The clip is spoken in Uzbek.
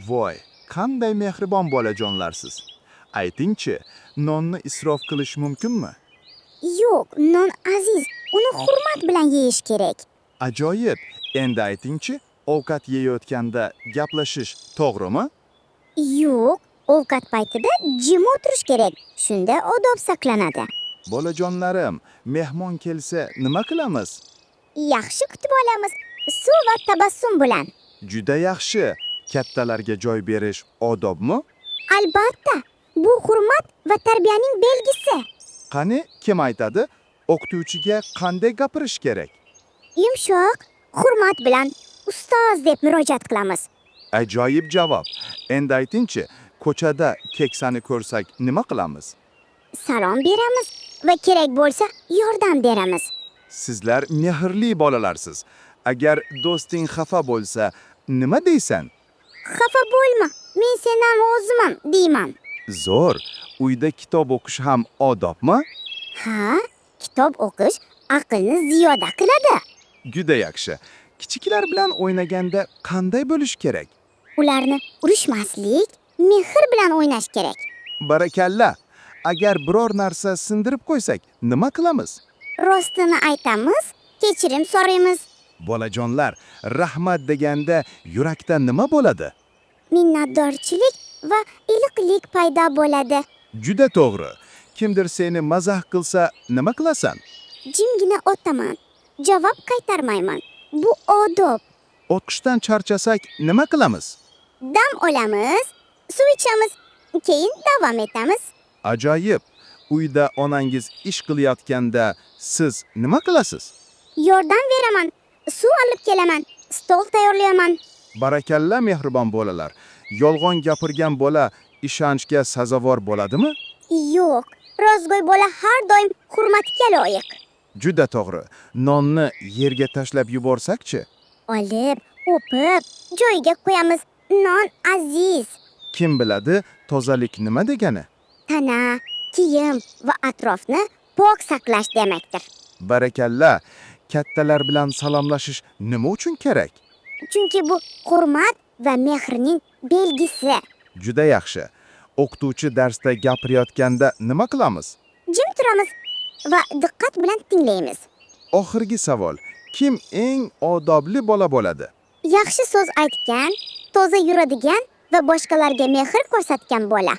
Voy, qanday mehribon bolajonlarsiz. Aytingchi, nonni isrof qilish mumkinmi? Yo'q, non aziz. Uni hurmat bilan yeyish kerak. Ajoyib. Endi aytingchi, ovqat yeyotganda gaplashish to'g'rimi? Yo'q, ovqat paytida jim o'tirish kerak. Shunda odob saqlanadi. Bolajonlarim, mehmon kelsa nima qilamiz? Yaxshi kutib olamiz. Suv va tabassum bilan. Juda yaxshi. Kattalarga joy berish odobmi? Albatta, bu hurmat va tarbiyaning belgisi. Qani, kim aytadi? O'qituvchiga qanday gapirish kerak? Yumshoq, hurmat bilan ustoz deb murojaat qilamiz. Ajoyib javob. Endi aytingchi, ko'chada keksani ko'rsak nima qilamiz? Salom beramiz va kerak bo'lsa yordam beramiz. Sizlar mehrli bolalarsiz. Agar do'sting xafa bo'lsa, nima deysan? Xafa bo'lma, men sendan roziman deyman. Zo'r. Uyda kitob o'qish ham odobmi? Ha, kitob o'qish aqlni ziyoda qiladi. Juda yaxshi. Kichiklar bilan o'ynaganda qanday bo'lish kerak? Ularni urishmaslik, mehr bilan o'ynash kerak. Barakalla. Agar biror narsa sindirib qo'ysak, nima qilamiz? Rostini aytamiz, kechirim so'raymiz. Bolajonlar, rahmat deganda yurakda nima bo'ladi? Minnatdorchilik va iliqlik paydo bo'ladi. Juda to'g'ri. Kimdir seni mazax qilsa, nima qilasan? Jimgina o'taman. Javob qaytarmayman. Bu odob. O'qishdan charchasak, nima qilamiz? Dam olamiz, suv ichamiz, keyin davom etamiz. Ajoyib. Uyda onangiz ish qilayotganda siz nima qilasiz? Yordam beraman, suv olib kelaman, stol tayyorlayman. Barakalla mehribon bolalar. Yolg'on gapirgan bola ishonchga sazovor bo'ladimi? Yo'q, rozgo'y bola har doim hurmatga loyiq. Juda to'g'ri. Nonni yerga tashlab yuborsak-chi? Olib, o'pib, joyiga qo'yamiz. Non aziz. Kim biladi, tozalik nima degani? Tana, kiyim va atrofni pok saqlash demakdir. Barakalla. Kattalar bilan salomlashish nima uchun kerak? Chunki bu hurmat va mehrning belgisi. Juda yaxshi. O'qituvchi darsda gapirayotganda nima qilamiz? Jim turamiz va diqqat bilan tinglaymiz. Oxirgi savol. Kim eng odobli bola bo'ladi? Yaxshi so'z aytgan, toza yuradigan va boshqalarga mehr ko'rsatgan bola.